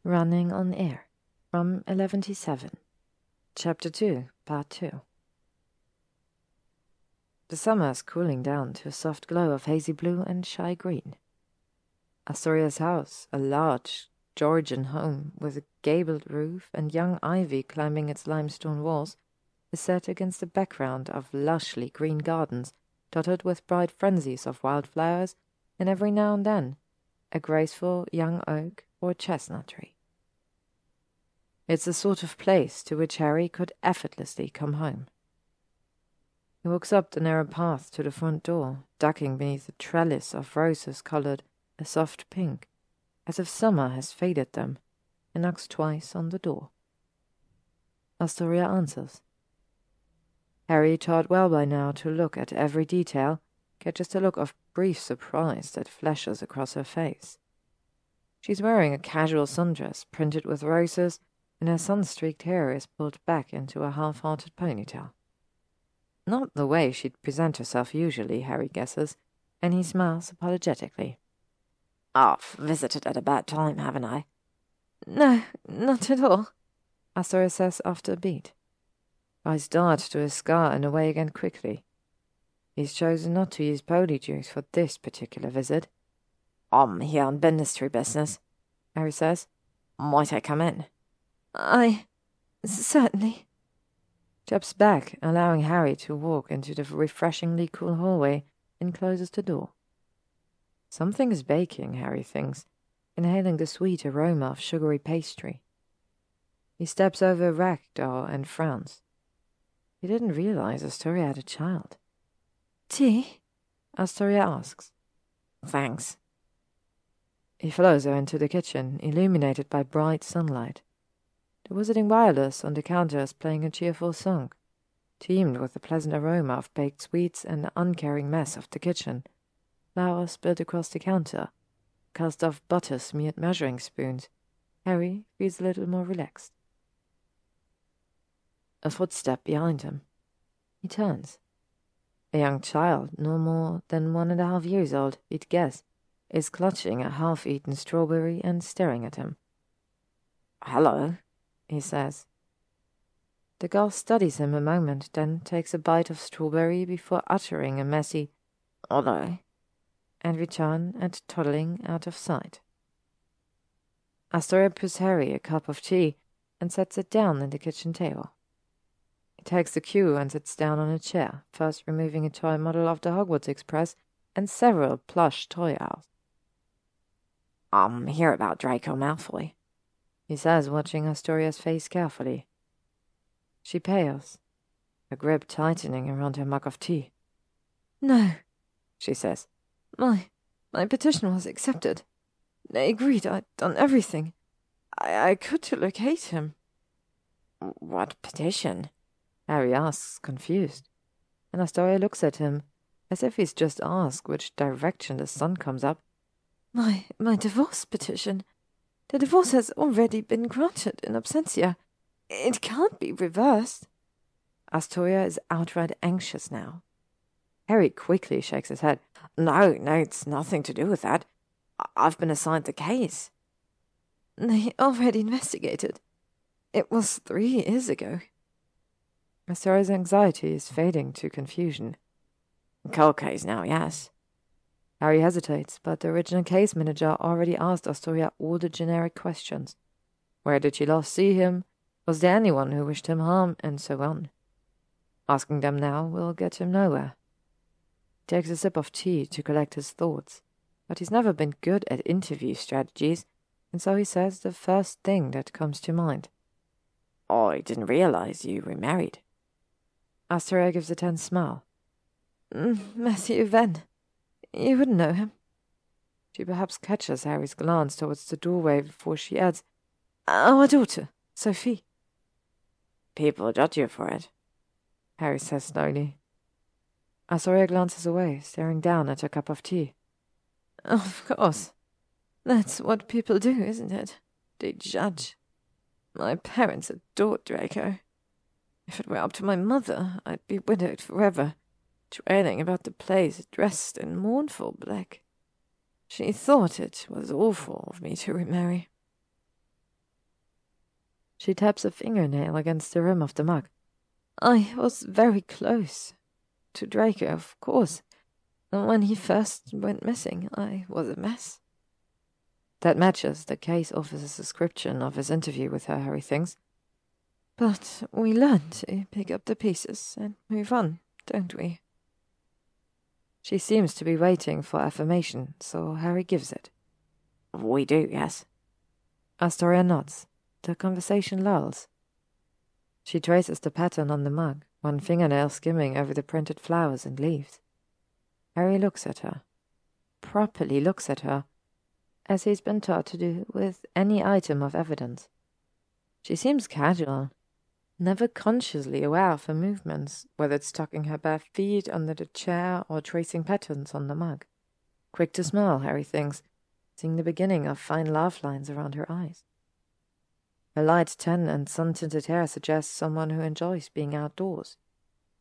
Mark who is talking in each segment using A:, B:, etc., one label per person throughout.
A: Running on Air from 11:7. Chapter 2, Part 2. The summer is cooling down to a soft glow of hazy blue and shy green. Astoria's house, a large Georgian home with a gabled roof and young ivy climbing its limestone walls, is set against a background of lushly green gardens dotted with bright frenzies of wildflowers, and every now and then a graceful young oak or chestnut tree. It's the sort of place to which Harry could effortlessly come home. He walks up the narrow path to the front door, ducking beneath a trellis of roses coloured a soft pink, as if summer has faded them, and knocks twice on the door. Astoria answers. Harry, taught well by now to look at every detail, catches the look of brief surprise that flashes across her face. She's wearing a casual sundress printed with roses, and her sun-streaked hair is pulled back into a half-hearted ponytail. Not the way she'd present herself usually, Harry guesses, and he smiles apologetically.
B: I've visited at a bad time, haven't I?
A: No, not at all, Astoria says after a beat. Eyes dart to his scar and away again quickly. He's chosen not to use polyjuice for this particular visit.
B: I'm here on ministry business, Harry says. Might I come in?
A: Certainly. Steps back, allowing Harry to walk into the refreshingly cool hallway, and closes the door. Something is baking, Harry thinks, inhaling the sweet aroma of sugary pastry. He steps over a rag doll and frowns. He didn't realize Astoria had a child. Tea? Astoria asks.
B: Thanks.
A: He follows her into the kitchen, illuminated by bright sunlight. The Wizarding Wireless on the counter is playing a cheerful song, teamed with the pleasant aroma of baked sweets and the uncaring mess of the kitchen. Flour spilled across the counter, cast-off butter-smeared measuring spoons. Harry feels a little more relaxed. A footstep behind him. He turns. A young child, no more than 1.5 years old, he'd guess, is clutching a half-eaten strawberry and staring at him.
B: Hello,
A: he says. The girl studies him a moment, then takes a bite of strawberry before uttering a messy
B: hello,
A: and return and toddling out of sight. Astoria pours Harry a cup of tea and sets it down on the kitchen table. He takes the cue and sits down on a chair, first removing a toy model of the Hogwarts Express and several plush toy owls.
B: I'm here about Draco Malfoy,
A: he says, watching Astoria's face carefully. She pales, her grip tightening around her mug of tea. No, she says. My petition was accepted. They agreed I'd done everything I could to locate him.
B: What petition?
A: Harry asks, confused, and Astoria looks at him, as if he's just asked which direction the sun comes up. My divorce petition. The divorce has already been granted in absentia. It can't be reversed. Astoria is outright anxious now. Harry quickly shakes his head.
B: No, it's nothing to do with that. I've been assigned the case.
A: They already investigated. It was 3 years ago. Astoria's anxiety is fading to confusion.
B: Cold case now, yes.
A: Harry hesitates, but the original case manager already asked Astoria all the generic questions. Where did she last see him? Was there anyone who wished him harm? And so on. Asking them now will get him nowhere. He takes a sip of tea to collect his thoughts, but he's never been good at interview strategies, and so he says the first thing that comes to mind.
B: I didn't realize you were married.
A: Astoria gives a tense smile. Matthew Venn. You wouldn't know him. She perhaps catches Harry's glance towards the doorway before she adds, Our daughter, Sophie.
B: People judge you for it,
A: Harry says slowly. Astoria glances away, staring down at her cup of tea. Of course. That's what people do, isn't it? They judge. My parents adored Draco. If it were up to my mother, I'd be widowed forever, trailing about the place dressed in mournful black. She thought it was awful of me to remarry. She taps a fingernail against the rim of the mug. I was very close to Draco, of course. And when he first went missing, I was a mess. That matches the case officer's description of his interview with her, Harry thinks. But we learn to pick up the pieces and move on, don't we? She seems to be waiting for affirmation, so Harry gives it.
B: We do, yes.
A: Astoria nods. The conversation lulls. She traces the pattern on the mug, one fingernail skimming over the printed flowers and leaves. Harry looks at her. Properly looks at her, as he's been taught to do with any item of evidence. She seems casual, never consciously aware of her movements, whether it's tucking her bare feet under the chair or tracing patterns on the mug. Quick to smile, Harry thinks, seeing the beginning of fine laugh lines around her eyes. Her light tan and sun-tinted hair suggests someone who enjoys being outdoors.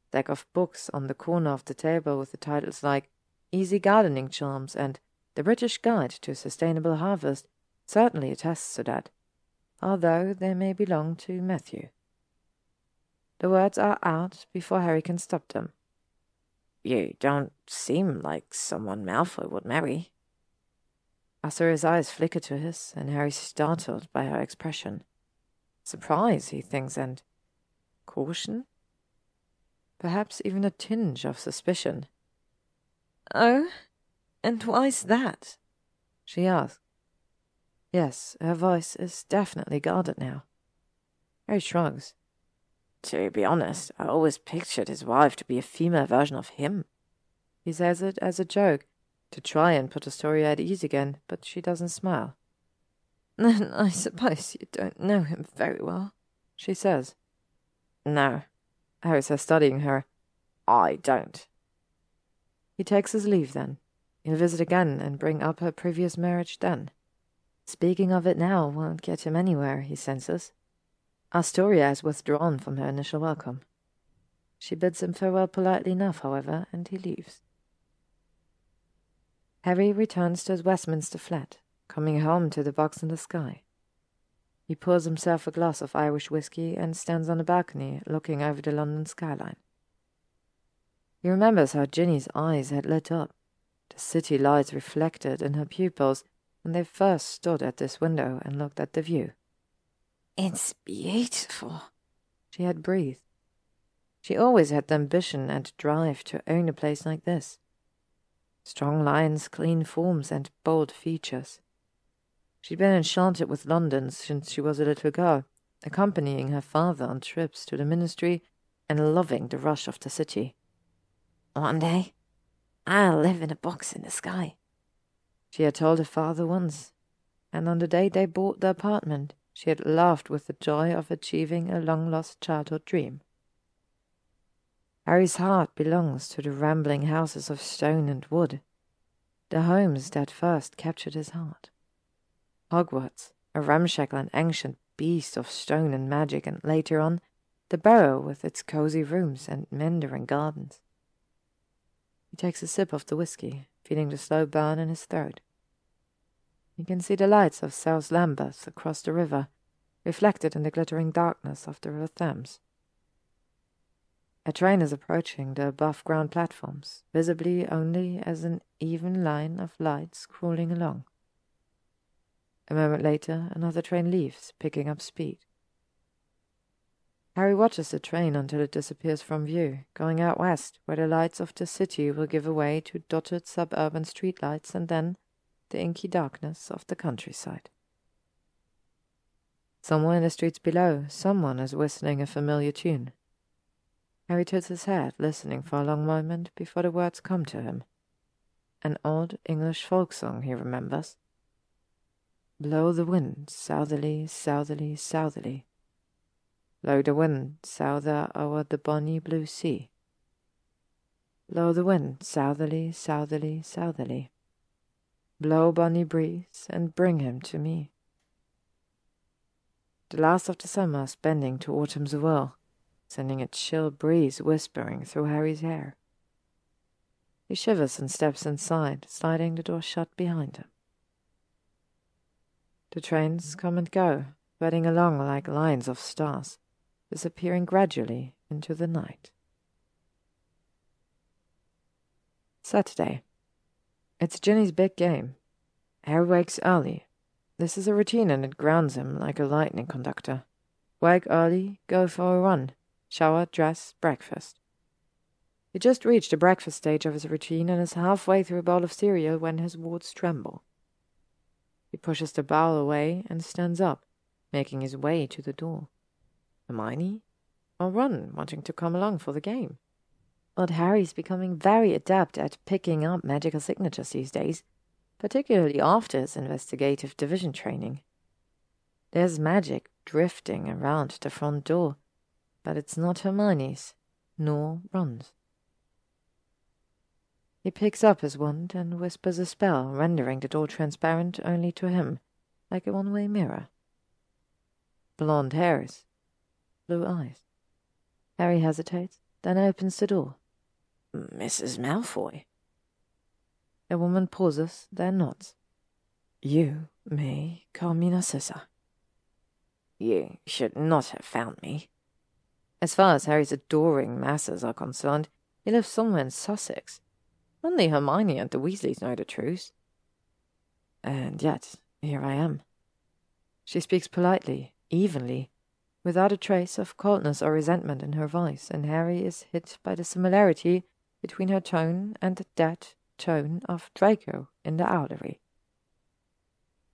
A: Stack of books on the corner of the table with the titles like Easy Gardening Charms and The British Guide to Sustainable Harvest certainly attests to that, although they may belong to Matthew. The words are out before Harry can stop them.
B: You don't seem like someone Malfoy would marry.
A: Astoria's eyes flicker to his, and Harry's startled by her expression. Surprise, he thinks, and caution? Perhaps even a tinge of suspicion. Oh, and why's that? She asks. Yes, her voice is definitely guarded now. Harry shrugs.
B: To be honest, I always pictured his wife to be a female version of him.
A: He says it as a joke, to try and put Astoria at ease again, but she doesn't smile. Then I suppose you don't know him very well, she says.
B: No,
A: Harry says, studying her.
B: I don't.
A: He takes his leave then. He'll visit again and bring up her previous marriage then. Speaking of it now won't get him anywhere, he senses. Astoria has withdrawn from her initial welcome. She bids him farewell politely enough, however, and he leaves. Harry returns to his Westminster flat, coming home to the box in the sky. He pours himself a glass of Irish whiskey and stands on the balcony, looking over the London skyline. He remembers how Ginny's eyes had lit up, the city lights reflected in her pupils when they first stood at this window and looked at the view.
B: It's beautiful,
A: she had breathed. She always had the ambition and drive to own a place like this. Strong lines, clean forms, and bold features. She'd been enchanted with London since she was a little girl, accompanying her father on trips to the ministry and loving the rush of the city.
B: One day, I'll live in a box in the sky,
A: she had told her father once, and on the day they bought the apartment, she had laughed with the joy of achieving a long-lost childhood dream. Harry's heart belongs to the rambling houses of stone and wood, the homes that first captured his heart. Hogwarts, a ramshackle and ancient beast of stone and magic, and later on, the Burrow with its cozy rooms and Mandarin gardens. He takes a sip of the whiskey, feeling the slow burn in his throat. He can see the lights of South Lambeth across the river, reflected in the glittering darkness of the River Thames. A train is approaching the above-ground platforms, visibly only as an even line of lights crawling along. A moment later, another train leaves, picking up speed. Harry watches the train until it disappears from view, going out west, where the lights of the city will give way to dotted suburban streetlights and then the inky darkness of the countryside. Somewhere in the streets below, someone is whistling a familiar tune. Harry tilts his head, listening for a long moment before the words come to him. An old English folk song, he remembers. Blow the wind, southerly, southerly, southerly. Blow the wind, souther o'er the bonny blue sea. Blow the wind, southerly, southerly, southerly. Blow, bonny breeze, and bring him to me. The last of the summer is bending to autumn's whirl, sending a chill breeze whispering through Harry's hair. He shivers and steps inside, sliding the door shut behind him. The trains come and go, spreading along like lines of stars, disappearing gradually into the night. Saturday. It's Ginny's big game. Harry wakes early. This is a routine and it grounds him like a lightning conductor. Wake early, go for a run, shower, dress, breakfast. He just reached the breakfast stage of his routine and is halfway through a bowl of cereal when his wards tremble. He pushes the bowl away and stands up, making his way to the door. Hermione? Or Ron, wanting to come along for the game? But Harry's becoming very adept at picking up magical signatures these days, particularly after his investigative division training. There's magic drifting around the front door, but it's not Hermione's, nor Ron's. He picks up his wand and whispers a spell, rendering the door transparent only to him, like a one-way mirror. Blonde hairs, blue eyes. Harry hesitates, then opens the door.
B: Mrs. Malfoy.
A: The woman pauses, then nods.
B: You may call me Narcissa. You should not have found me.
A: As far as Harry's adoring masses are concerned, he lives somewhere in Sussex. Only Hermione and the Weasleys know the truth. And yet, here I am. She speaks politely, evenly, without a trace of coldness or resentment in her voice, and Harry is hit by the similarity between her tone and that tone of Draco in the Owlery.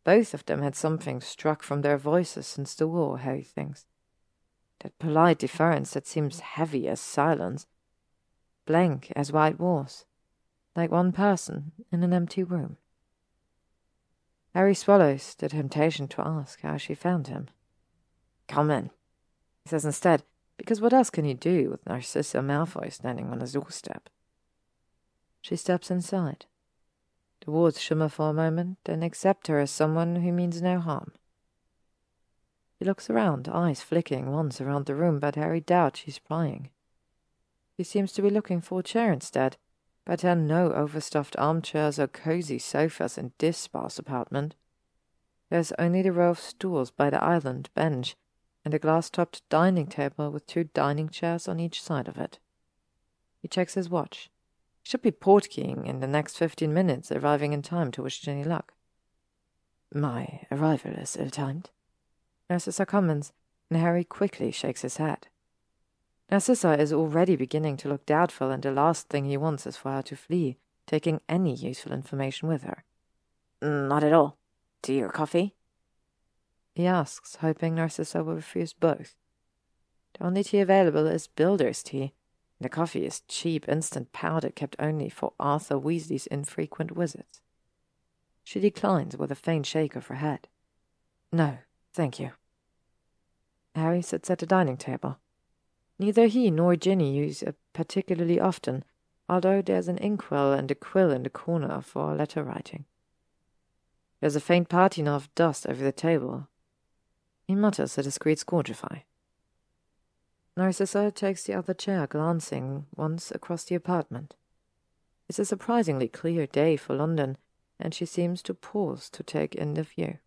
A: Both of them had something struck from their voices since the war, Harry thinks. That polite deference that seems heavy as silence, blank as white walls, like one person in an empty room. Harry swallows the temptation to ask how she found him.
B: Come in,
A: he says instead, because what else can he do with Narcissa Malfoy standing on his doorstep? She steps inside. The wards shimmer for a moment, then accept her as someone who means no harm. He looks around, eyes flicking once around the room, but Harry doubts she's prying. He seems to be looking for a chair instead, but there are no overstuffed armchairs or cozy sofas in this sparse apartment. There's only the row of stools by the island bench, and a glass-topped dining table with 2 dining chairs on each side of it. He checks his watch. He should be portkeying in the next 15 minutes, arriving in time to wish Ginny luck.
B: My arrival is ill-timed.
A: Narcissa comments, and Harry quickly shakes his head. Narcissa is already beginning to look doubtful, and the last thing he wants is for her to flee, taking any useful information with her.
B: Not at all. Tea or coffee?
A: He asks, hoping Narcissa will refuse both. The only tea available is builder's tea. The coffee is cheap, instant powder kept only for Arthur Weasley's infrequent visits. She declines with a faint shake of her head. No, thank you. Harry sits at the dining table. Neither he nor Ginny use it particularly often, although there's an inkwell and a quill in the corner for letter writing. There's a faint patina of dust over the table. He mutters a discreet scourgify. Narcissa takes the other chair, glancing once across the apartment. It's a surprisingly clear day for London, and she seems to pause to take in the view.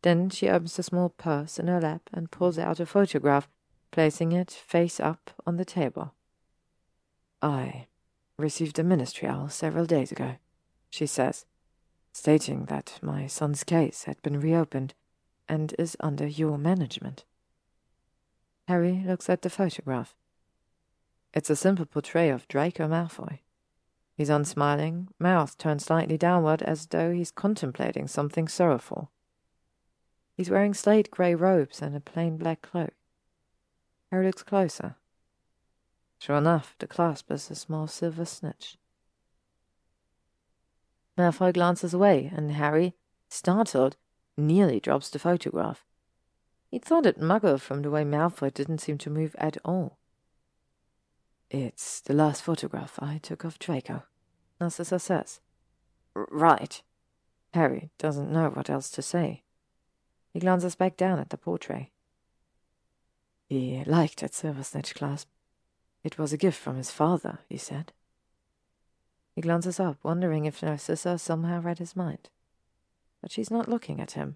A: Then she opens a small purse in her lap and pulls out a photograph, placing it face up on the table. I received a ministry owl several days ago, she says, stating that my son's case had been reopened and is under your management. Harry looks at the photograph. It's a simple portrait of Draco Malfoy. He's unsmiling, mouth turned slightly downward as though he's contemplating something sorrowful. He's wearing slate-grey robes and a plain black cloak. Harry looks closer. Sure enough, the clasp is a small silver snitch. Malfoy glances away, and Harry, startled, nearly drops the photograph. He'd thought it muggle from the way Malfoy didn't seem to move at all. It's the last photograph I took of Draco, Narcissa says.
B: Right.
A: Harry doesn't know what else to say. He glances back down at the portrait. He liked that silver snitch clasp. It was a gift from his father, he said. He glances up, wondering if Narcissa somehow read his mind. But she's not looking at him.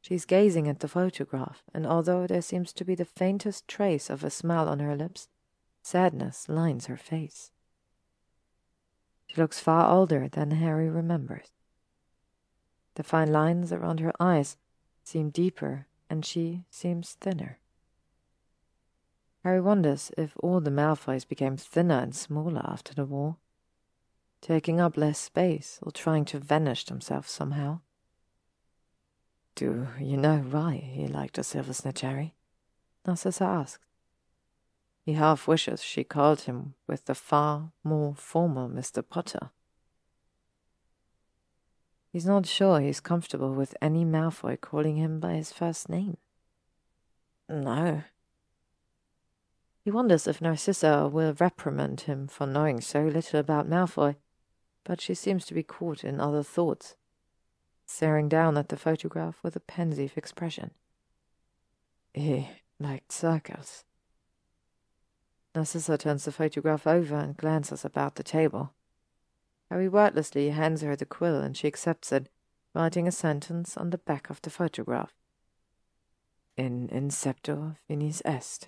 A: She's gazing at the photograph, and although there seems to be the faintest trace of a smile on her lips, sadness lines her face. She looks far older than Harry remembers. The fine lines around her eyes seem deeper, and she seems thinner. Harry wonders if all the Malfoys became thinner and smaller after the war, taking up less space or trying to vanish themselves somehow. "Do you know why he liked the silver snitch, Harry?" Narcissa asks. He half wishes she called him with the far more formal Mr. Potter. He's not sure he's comfortable with any Malfoy calling him by his first name. No. He wonders if Narcissa will reprimand him for knowing so little about Malfoy, but she seems to be caught in other thoughts, staring down at the photograph with a pensive expression. He liked circles. Narcissa turns the photograph over and glances about the table. Harry wordlessly hands her the quill, and she accepts it, writing a sentence on the back of the photograph. "In inceptor finis est,"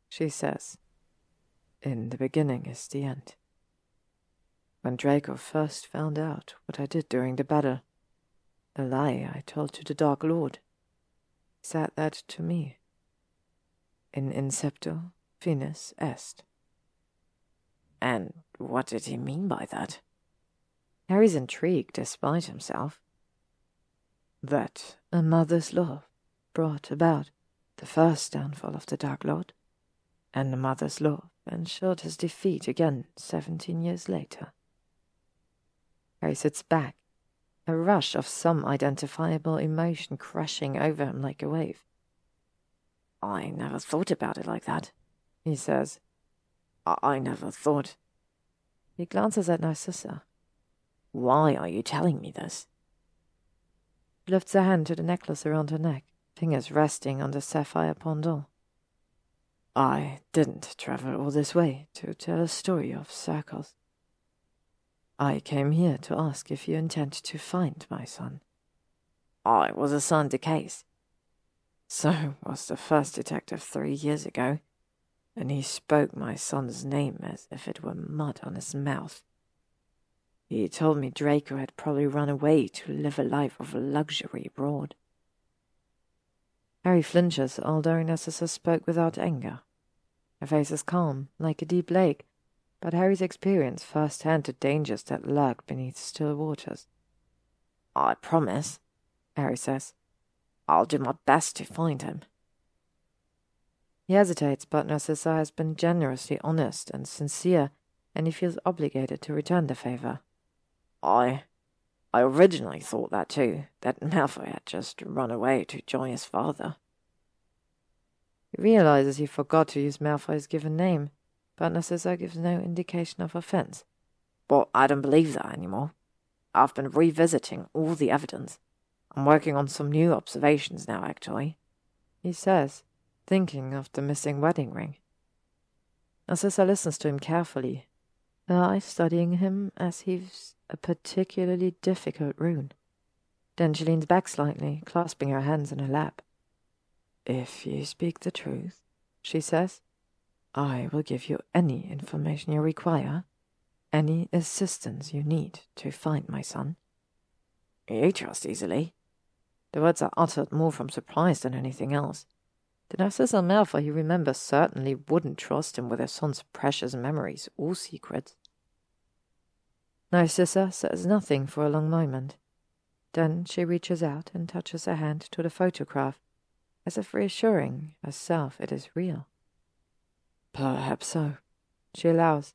A: she says. "In the beginning is the end. When Draco first found out what I did during the battle, the lie I told to the Dark Lord, he said that to me. In inceptor finis est." And what did he mean by that? Harry's intrigued despite himself. That a mother's love brought about the first downfall of the Dark Lord, and a mother's love ensured his defeat again 17 years later. Harry sits back, a rush of some identifiable emotion crashing over him like a wave. "I never thought about it like that," he says. I never thought. He glances at Narcissa. "Why are you telling me this?" She lifts her hand to the necklace around her neck, fingers resting on the sapphire pendant. "I didn't travel all this way to tell a story of circles. I came here to ask if you intend to find my son." "I was assigned the case." "So was the first detective 3 years ago, and he spoke my son's name as if it were mud on his mouth. He told me Draco had probably run away to live a life of luxury abroad." Harry flinches, although Narcissa spoke without anger. Her face is calm, like a deep lake, but Harry's experienced firsthand the dangers that lurk beneath still waters. "I promise," Harry says. "I'll do my best to find him." He hesitates, but Narcissa has been generously honest and sincere, and he feels obligated to return the favor. I originally thought that too, that Malfoy had just run away to join his father." He realizes he forgot to use Malfoy's given name, but Narcissa gives no indication of offense. "But I don't believe that anymore. I've been revisiting all the evidence. I'm working on some new observations now, actually," he says, thinking of the missing wedding ring. Narcissa listens to him carefully, her eyes studying him as he's a particularly difficult rune. Then she leans back slightly, clasping her hands in her lap. "If you speak the truth," she says, "I will give you any information you require, any assistance you need to find my son." "You trust easily." The words are uttered more from surprise than anything else. The Narcissa Malfoy he remembers certainly wouldn't trust him with her son's precious memories or secrets. Narcissa says nothing for a long moment. Then she reaches out and touches her hand to the photograph, as if reassuring herself it is real. "Perhaps so," she allows.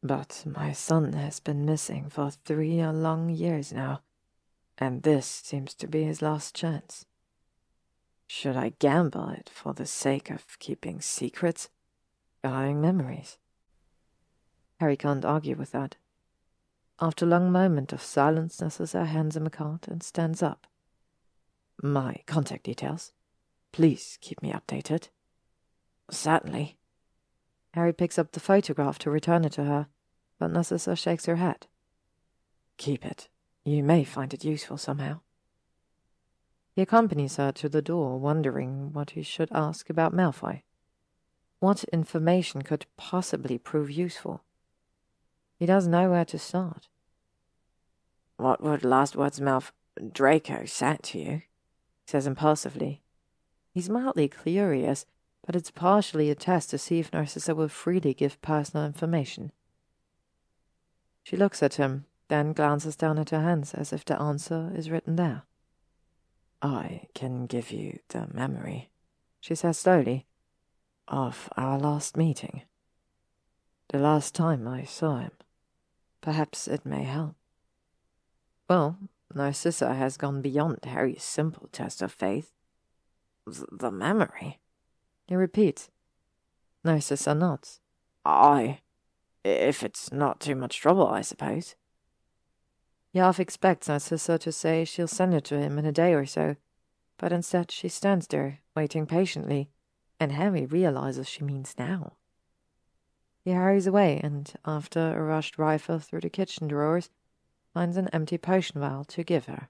A: "But my son has been missing for 3 long years now, and this seems to be his last chance. Should I gamble it for the sake of keeping secrets, guarding memories?" Harry can't argue with that. After a long moment of silence, Narcissa hands him a card and stands up. "My contact details. Please keep me updated." "Certainly." Harry picks up the photograph to return it to her, but Narcissa shakes her head. "Keep it. You may find it useful somehow." He accompanies her to the door, wondering what he should ask about Malfoy. What information could possibly prove useful? He doesn't know where to start.
B: "What were the last words Draco said to you?" he says impulsively.
A: He's mildly curious, but it's partially a test to see if Narcissa will freely give personal information. She looks at him, then glances down at her hands as if the answer is written there.
B: "I can give you the memory,"
A: she says slowly,
B: "of our last meeting.
A: the last time I saw him.
B: Perhaps it may help."
A: Well, Narcissa has gone beyond Harry's simple test of faith.
B: "The memory?"
A: he repeats. Narcissa nods.
B: If it's not too much trouble, I suppose."
A: He half expects Narcissa to say she'll send it to him in a day or so, but instead she stands there, waiting patiently, and Harry realizes she means now. He hurries away, and after a rushed rifle through the kitchen drawers, finds an empty potion vial to give her.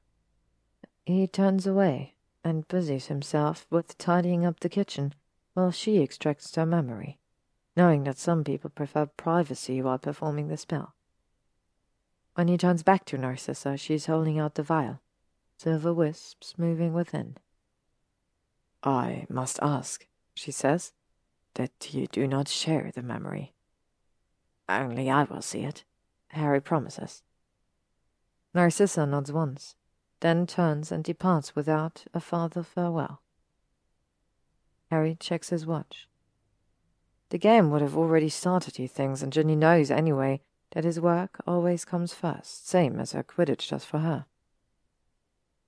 A: He turns away and busies himself with tidying up the kitchen while she extracts her memory, knowing that some people prefer privacy while performing the spell. When he turns back to Narcissa, she's holding out the vial, silver wisps moving within.
B: "I must ask," she says, "that you do not share the memory."
A: "Only I will see it," Harry promises. Narcissa nods once, then turns and departs without a farther farewell. Harry checks his watch. The game would have already started, he thinks, and Ginny knows anyway that his work always comes first, same as her Quidditch does for her.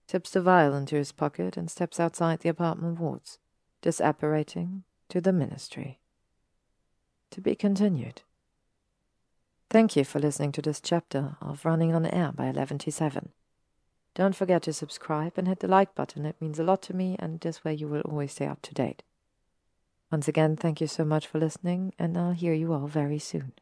A: Tips the vial into his pocket and steps outside the apartment walls, disapparating to the Ministry. To be continued. Thank you for listening to this chapter of Running on Air by 11ty7. Don't forget to subscribe and hit the like button. It means a lot to me, and this way you will always stay up to date. Once again, thank you so much for listening, and I'll hear you all very soon.